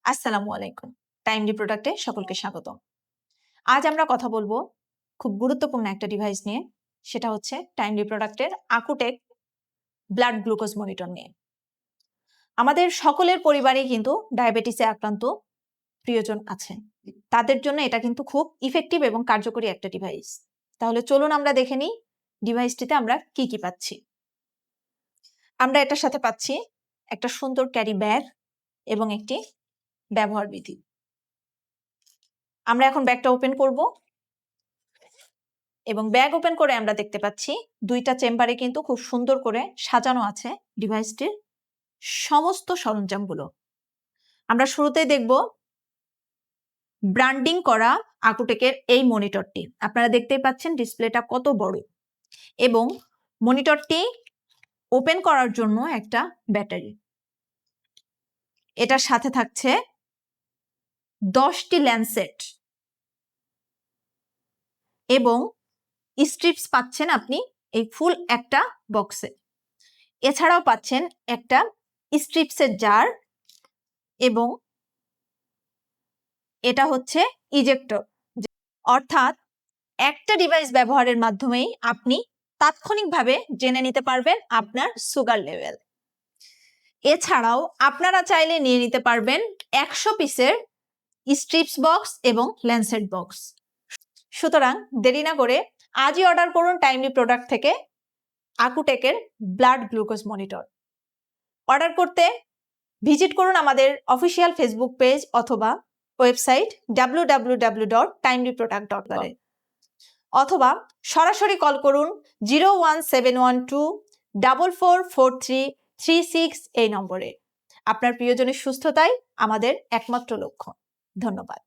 আসসালামু আলাইকুম। টাইমলি প্রোডাক্টে সকলকে স্বাগত। আজ আমরা কথা বলবো খুব গুরুত্বপূর্ণ একটা ডিভাইস নিয়ে, সেটা হচ্ছে টাইমলি প্রোডাক্টের আকুটেক ব্লাড গ্লুকোজ মনিটর নিয়ে। আমাদের সকলের পরিবারেই কিন্তু ডায়াবেটিসে আক্রান্ত প্রিয়জন আছেন। তাদের জন্য এটা কিন্তু খুব ইফেক্টিভ এবং কার্যকরী একটা ডিভাইস। তাহলে চলুন আমরা দেখে নিই ডিভাইসটিতে আমরা কি কি পাচ্ছি। আমরা এটার সাথে পাচ্ছি একটা সুন্দর ক্যারি ব্যাগ এবং একটি ব্যবহার বিধি। আমরা এখন ব্যাগটা ওপেন করব এবং ব্যাগ ওপেন করে আমরা দেখতে পাচ্ছি দুইটা চেম্বারে কিন্তু খুব সুন্দর করে সাজানো আছে ডিভাইসটির সমস্ত সরঞ্জামগুলো। আমরা শুরুতেই দেখব ব্র্যান্ডিং করা আকুটেকের এই মনিটরটি। আপনারা দেখতেই পাচ্ছেন ডিসপ্লেটা কত বড় এবং মনিটরটি ওপেন করার জন্য একটা ব্যাটারি। এটার সাথে থাকছে 10টি ল্যান্ডসেট এবং স্ট্রিপস পাচ্ছেন আপনি এই ফুল একটা বক্সে। এছাড়াও পাচ্ছেন একটা স্ট্রিপসের জার এবং এটা হচ্ছে ইজেক্টর, অর্থাৎ একটা ডিভাইস ব্যবহারের মাধ্যমেই আপনি তাৎক্ষণিকভাবে জেনে নিতে পারবেন আপনার সুগার লেভেল। এছাড়াও আপনারা চাইলে নিয়ে নিতে পারবেন 100 পিসের স্ট্রিপস বক্স এবং ল্যান্সেট বক্স। সুতরাং দেরি না করে আজই অর্ডার করুন টাইমলি প্রোডাক্ট থেকে আকুটেকের ব্লাড গ্লুকোজ মনিটর। অর্ডার করতে ভিজিট করুন আমাদের অফিসিয়াল ফেসবুক পেজ অথবা ওয়েবসাইট www.timelyproduct.com অথবা সরাসরি কল করুন 01712444336 এই নম্বরে। আপনার প্রিয়জনের সুস্থতাই আমাদের একমাত্র লক্ষ্য। ধন্যবাদ।